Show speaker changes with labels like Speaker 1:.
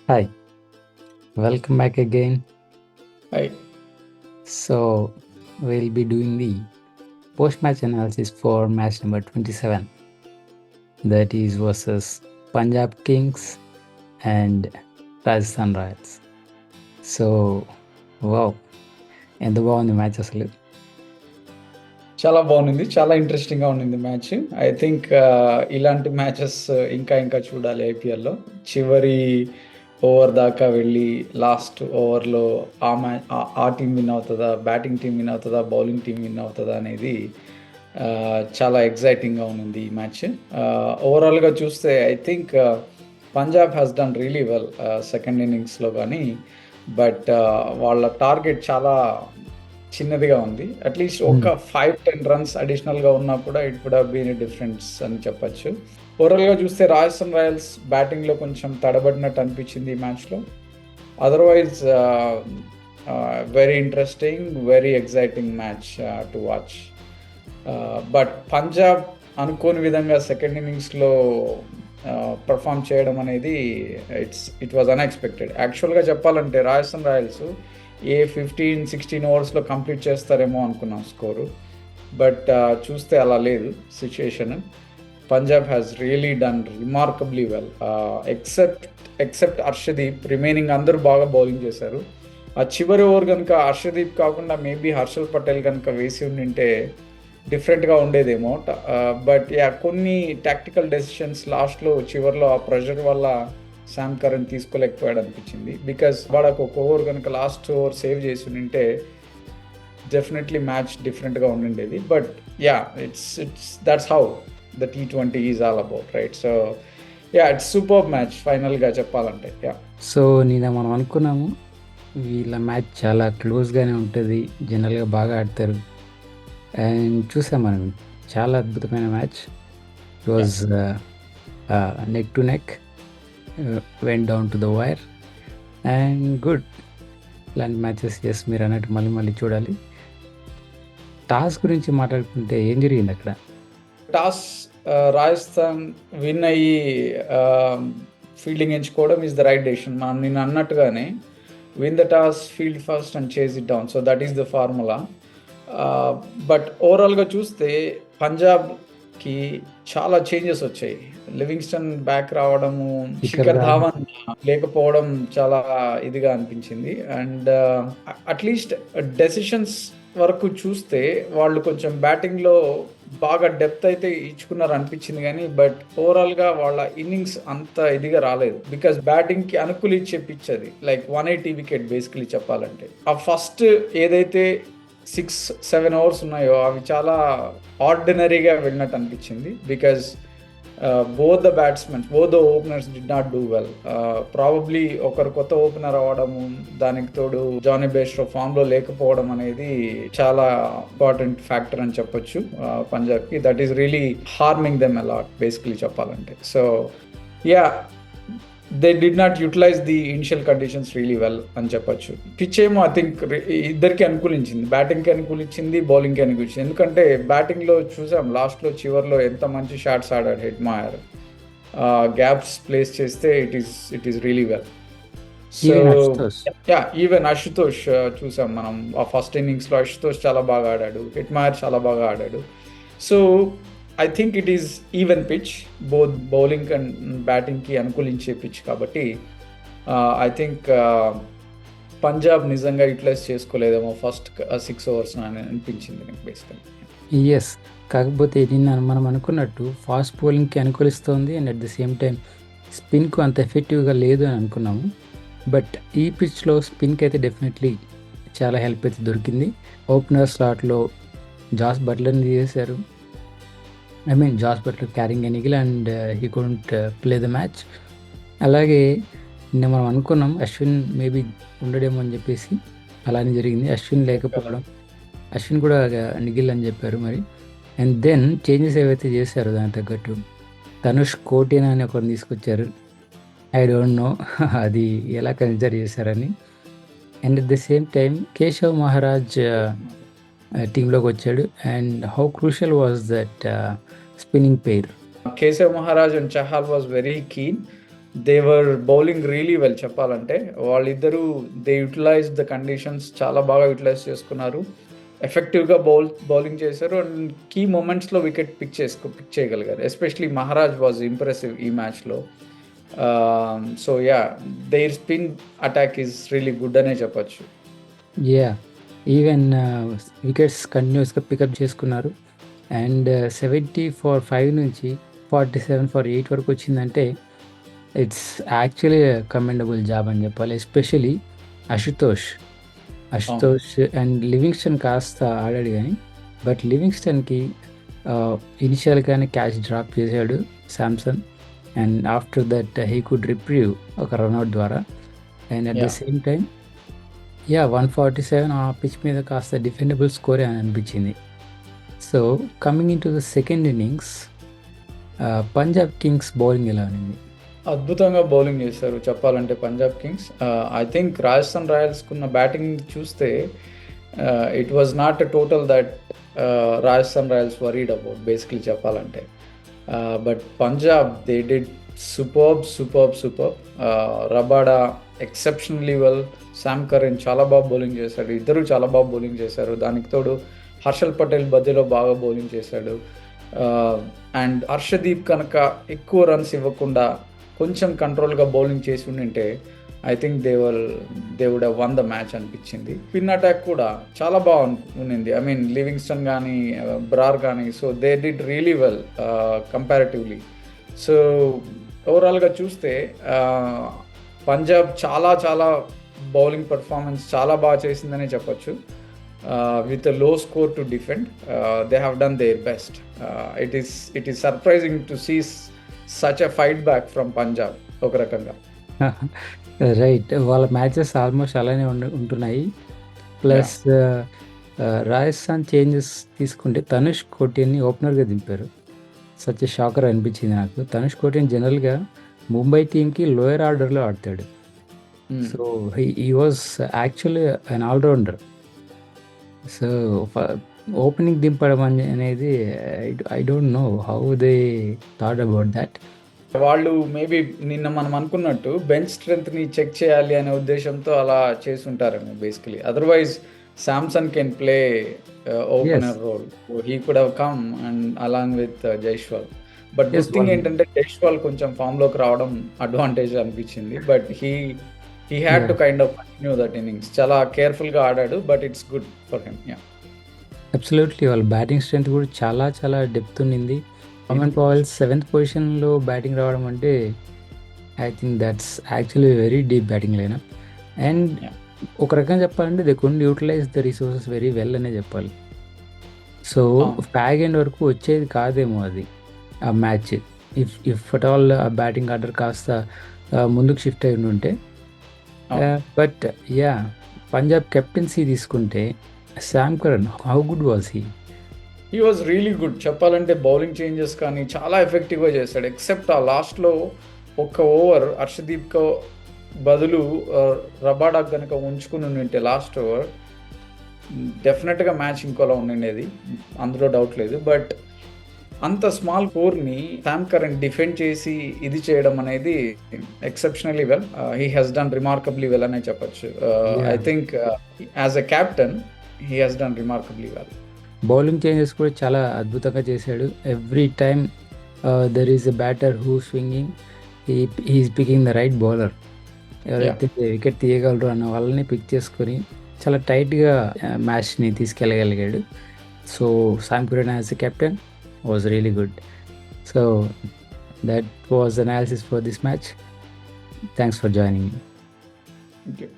Speaker 1: Hi, welcome back again.
Speaker 2: Hi.
Speaker 1: So, we'll be doing the post match analysis for match number 27, that is versus Punjab Kings and Rajasthan Royals. So, wow, ఎంత బాగుంది match అసలు.
Speaker 2: చాలా బాగుంది. చాలా ఇంట్రెస్టింగ్‌గా ఉండింది match. I think ఇలాంటి matches ఇంకా చూడాలి ఐపీఎల్‌లో. చివరి ఓవర్ దాకా వెళ్ళి లాస్ట్ ఓవర్‌లో ఆ టీమ్ విన్ అవుతదా? బ్యాటింగ్ టీమ్ విన్ అవుతదా? బౌలింగ్ టీమ్ విన్ అవుతదా? అనేది చాలా ఎక్సైటింగ్‌గా ఉండింది ఈ మ్యాచ్. ఓవరాల్‌గా చూస్తే I think Punjab has done really well second ఇన్నింగ్స్‌లో గానీ, బట్ వాళ్ళ టార్గెట్ చాలా చిన్నదిగా ఉంది. అట్‌లీస్ట్ ఒక 5-10 రన్స్ అడిషనల్‌గా ఉన్నా కూడా it would have been a difference అని చెప్పొచ్చు. ఓవరాల్‌గా చూస్తే రాజస్థాన్ రాయల్స్ బ్యాటింగ్‌లో కొంచెం తడబడినట్టు అనిపించింది ఈ మ్యాచ్‌లో. Otherwise very interesting, very exciting match to watch. But Punjab అనుకోని విధంగా సెకండ్ ఇన్నింగ్స్‌లో పెర్ఫార్మ్ చేయడం అనేది ఇట్ వాస్ అన్‌ఎక్స్‌పెక్టెడ్. యాక్చువల్‌గా చెప్పాలంటే రాజస్థాన్ రాయల్స్ 15-16 ఓవర్స్‌లో కంప్లీట్ చేస్తారేమో అనుకున్నాం స్కోరు. బట్ చూస్తే అలా లేదు situation. Punjab has really done remarkably well. Except Harshdeep, remaining అందరూ బాగా బౌలింగ్ చేశారు. ఆ చివరి ఓవర్ కనుక హర్షదీప్ కాకుండా మేబీ హర్షల్ పటేల్ కనుక వేసి ఉండింటే డిఫరెంట్‌గా ఉండేదేమో. బట్ కొన్ని టాక్టికల్ డెసిషన్స్ లాస్ట్‌లో చివర్లో ఆ ప్రెషర్ వల్ల శామ్ కరణ్ తీసుకోలేకపోయాడు అనిపించింది. బికాస్ వాడకు ఒక ఓవర్ కనుక లాస్ట్ ఓవర్ సేవ్ చేసి ఉంటే డెఫినెట్లీ మ్యాచ్ డిఫరెంట్‌గా ఉండిండేది. But it's that's how the T20 is all about, right? So it's superb match ఫైనల్‌గా చెప్పాలంటే.
Speaker 1: సో, మనం అనుకున్నాము వీళ్ళ మ్యాచ్ చాలా క్లోజ్‌గానే ఉంటది. జనరల్‌గా బాగా ఆడతారు. అండ్ చూసాం మనం చాలా అద్భుతమైన match. It was neck to neck, vent down to the wire and good. ఇలాంటి మ్యాచెస్ మీరు అన్నట్టు మళ్ళీ చూడాలి. టాస్ గురించి మాట్లాడుకుంటే ఏం జరిగింది అక్కడ?
Speaker 2: టాస్ రాజస్థాన్ విన్ అయ్యి ఫీల్డింగ్ ఎంచుకోవడం ఈజ్ ద రైట్ డెసిషన్. నేను అన్నట్టుగానే win the toss, field first and chase it down. So that is the formula. But ఓవరాల్‌గా చూస్తే పంజాబ్‌కి చాలా చేంజెస్ వచ్చాయి. లివింగ్స్టన్ బ్యాక్ రావడము, శిఖర్ ధావన్ లేకపోవడం చాలా ఇదిగా అనిపించింది. అండ్ అట్‌లీస్ట్ డెసిషన్స్ వరకు చూస్తే వాళ్ళు కొంచెం బ్యాటింగ్‌లో బాగా డెప్త్ అయితే ఇచ్చుకున్నారు అనిపించింది కానీ, బట్ ఓవరాల్‌గా వాళ్ళ ఇన్నింగ్స్ అంత ఇదిగా రాలేదు. బికాస్ బ్యాటింగ్‌కి అనుకూలించే పిచ్ అది. లైక్ 180 వికెట్ బేసికలీ చెప్పాలంటే. ఆ ఫస్ట్ ఏదైతే 6-7 ఓవర్స్ ఉన్నాయో అవి చాలా ఆర్డినరీగా వెళ్ళినట్టు అనిపించింది. Because both the openers did not do well. Probably ఒకరు కొత్త ఓపెనర్ అవ్వడము, దానికి తోడు జానీ బేస్ట్రో ఫామ్లో లేకపోవడం అనేది చాలా ఇంపార్టెంట్ ఫ్యాక్టర్ అని చెప్పొచ్చు పంజాబ్కి. That is really harming them a lot basically చెప్పాలంటే. So they did not utilise the initial conditions really well అని చెప్పొచ్చు. పిచ్ ఏమో ఐ థింక్ ఇద్దరికి అనుకూలించింది. బ్యాటింగ్కి అనుకూలించింది, బౌలింగ్కి అనుకూలించింది. ఎందుకంటే బ్యాటింగ్లో చూసాం లాస్ట్లో చివర్లో ఎంత మంచి షాట్స్ ఆడాడు హెడ్ మాయర్. గ్యాప్స్ ప్లేస్ చేస్తే it is really well. So even Ashutosh చూసాం మనం ఆ ఫస్ట్ ఇన్నింగ్స్లో. అశుతోష్ చాలా బాగా ఆడాడు, హెడ్ మాయర్ చాలా బాగా ఆడాడు. So I think it is even pitch, both bowling and బ్యాటింగ్కి అనుకూలించే పిచ్ కాబట్టి ఐ థింక్ పంజాబ్ నిజంగా యూటిలైజ్ చేసుకోలేదేమో ఫస్ట్ 6 ఓవర్స్ అని అనిపించింది నాకు బేసికల్లీ.
Speaker 1: ఎస్, కాకపోతే మనం అనుకున్నట్టు ఫాస్ట్ బౌలింగ్కి అనుకూలిస్తుంది and at the same time స్పిన్కు అంత ఎఫెక్టివ్గా లేదు అని అనుకున్నాము. బట్ ఈ పిచ్లో స్పిన్కి అయితే డెఫినెట్లీ చాలా హెల్ప్ అయితే దొరికింది. ఓపెనర్ స్లాట్లో జాస్ బట్లర్ని తీసేశారు. Jos Buttler carrying a niggle and he couldn't play the match. అలాగే నిన్న మనం అనుకున్నాం అశ్విన్ మేబీ ఉండడేమో అని చెప్పేసి, అలానే జరిగింది. అశ్విన్ లేకపోవడం, అశ్విన్ కూడా నిగిల్ అని చెప్పారు మరి. అండ్ దెన్ చేంజెస్ ఏవైతే చేశారో దానికి తగ్గట్టు తనుష్ కోటినా అని ఒకరిని తీసుకొచ్చారు. ఐ డోంట్ నో అది ఎలా కన్సిడర్ చేశారని. And at the same time Keshav Maharaj టీంలోకి వచ్చాడు. And how crucial was that spinning pair.
Speaker 2: Keshav Maharaj and Chahal was very keen. They were bowling really well చెప్పాలంటే. వాళ్ళిద్దరూ దే యుటిలైజ్డ్ ద కండిషన్స్ చాలా బాగా యుటిలైజ్ చేసుకున్నారు. ఎఫెక్టివ్‌గా బౌలింగ్ చేశారు. అండ్ కీ మొమెంట్స్‌లో వికెట్ పిక్ చేయగలిగారు. ఎస్పెషల్లీ మహారాజ్ వాస్ ఇంప్రెసివ్ ఈ మ్యాచ్‌లో. So yeah! Their spin attack is really good అనే చెప్పొచ్చు.
Speaker 1: యాహ్! ఈవెన్ వికెట్స్ కంటిన్యూయస్‌గా పికప్ చేసుకున్నారు. అండ్ 70 ఫర్ 5 నుంచి 47 ఫర్ 8 వరకు వచ్చిందంటే ఇట్స్ యాక్చువల్లీ కమెండబుల్ జాబ్ అని చెప్పాలి. ఎస్పెషల్లీ అశుతోష్ అండ్ లివింగ్స్టన్ కాస్త ఆడాడు కానీ, బట్ లివింగ్స్టన్కి ఇనిషియల్గానే క్యాచ్ డ్రాప్ చేశాడు Samson. And after that he could reprieve ఒక రన్అట్ ద్వారా. And at the
Speaker 2: Yeah.
Speaker 1: Same time 147 ఆ పిచ్ మీద కాస్త డిఫెండబుల్ స్కోరే అని అనిపించింది. So coming in to the second ఇన్నింగ్స్, పంజాబ్ కింగ్స్ బౌలింగ్ ఎలా ఉంది?
Speaker 2: అద్భుతంగా బౌలింగ్ చేశారు చెప్పాలంటే Punjab kings. I think Rajasthan రాయల్స్కున్న బ్యాటింగ్ చూస్తే it was not a total that Rajasthan royals worried about basically చెప్పాలంటే. But Punjab they did superb. Rabada exceptionally well. Sam current చాలా బాగా బౌలింగ్ చేశాడు. ఇద్దరు చాలా బాగా బౌలింగ్ చేశారు. దానికి తోడు హర్షల్ పటేల్ మధ్యలో బాగా బౌలింగ్ చేశాడు. అండ్ హర్షదీప్ కనుక ఎక్కువ రన్స్ ఇవ్వకుండా కొంచెం కంట్రోల్గా బౌలింగ్ చేసి ఉండింటే I think they would have won the match అనిపించింది. స్పిన్ అటాక్ కూడా చాలా బాగా ఉన్నింది. ఐ మీన్ లివింగ్స్టన్ కానీ బ్రార్ కానీ, so they did really well comparatively. So ఓవరాల్గా చూస్తే పంజాబ్ చాలా బౌలింగ్ పర్ఫార్మెన్స్ చాలా బాగా చేసిందనే చెప్పొచ్చు. With a low score to defend, they have done their best. It is surprising to see such a fight back from Punjab ఒక రకంగా.
Speaker 1: Right, వాళ్ళ matches almost అలానే ఉంటున్నాయి. ప్లస్ రాజస్థాన్ చేంజెస్ తీసుకుంటే తనుష్ కోటియన్ని ఓపెనర్గా దింపారు. సచ్ షాకర్ అనిపించింది నాకు. తనుష్ కోటియన్ జనరల్గా ముంబై టీంకి లోయర్ ఆర్డర్లో ఆడతాడు. So he was actually an allrounder. So opening దింపడం అనేది I don't know how they thought about that.
Speaker 2: వాళ్ళు మేబీ నిన్న మనం అనుకున్నట్టు బెంచ్ స్ట్రెంగ్త్ని చెక్ చేయాలి అనే ఉద్దేశంతో అలా చేసి ఉంటారేమో basically. Otherwise Samson can play opener role. He could have come and along with Jaiswal. But good thing ఏంటంటే జైస్వాల్ కొంచెం ఫామ్లోకి రావడం అడ్వాంటేజ్ అనిపించింది. But he had to kind of continue that innings. చాలా కేర్ఫుల్గా ఆడాడు. But it's good for him.
Speaker 1: Absolutely వాళ్ళ batting strength కూడా చాలా డెప్త్ ఉండింది. కామన్ పవల్ 7th పొజిషన్లో బ్యాటింగ్ రావడం అంటే I think that's actually very deep batting lineup. And ఒక రకంగా చెప్పాలంటే they could utilise the resources very well అనే చెప్పాలి. సో ఫ్యాగ్ ఎండ్ వరకు వచ్చేది కాదేమో అది ఆ మ్యాచ్, ఇఫ్ అట్ ఆల్ ఆ బ్యాటింగ్ ఆర్డర్ కాస్త ముందుకు షిఫ్ట్ అయి ఉంటే. బట్ పంజాబ్ కెప్టెన్సీ తీసుకుంటే Sam Curran, how good was he?
Speaker 2: He was really good చెప్పాలంటే. బౌలింగ్ చేంజెస్ కానీ చాలా ఎఫెక్టివ్గా చేశాడు. ఎక్సెప్ట్ ఆ లాస్ట్లో ఒక్క ఓవర్ హర్షదీప్కు బదులు రబాడా కనుక ఉంచుకుని ఉంటే లాస్ట్ ఓవర్ డెఫినెట్గా మ్యాచ్ ఇంకోలా ఉండిండేది, అందులో డౌట్ లేదు. బట్ అంత స్మాల్ కోర్ని శామ్ కరెన్ డిఫెండ్ చేసి ఇది చేయడం అనేది exceptionally well. He has done remarkably well అనే చెప్పొచ్చు. I think as a captain he has done remarkably well.
Speaker 1: Bowling changes కూడా చాలా అద్భుతంగా చేశాడు. Every time there is a batter who swinging, he is picking the right bowler. ఎవరైతే wicket తీయగలరు అన్న వాళ్ళని పిక్ చేసుకొని చాలా టైట్గా మ్యాచ్ని తీసుకెళ్ళగలిగాడు. So Sam Curran as a captain was really good. So that was analysis for this match. Thanks for joining me.
Speaker 2: Thank you.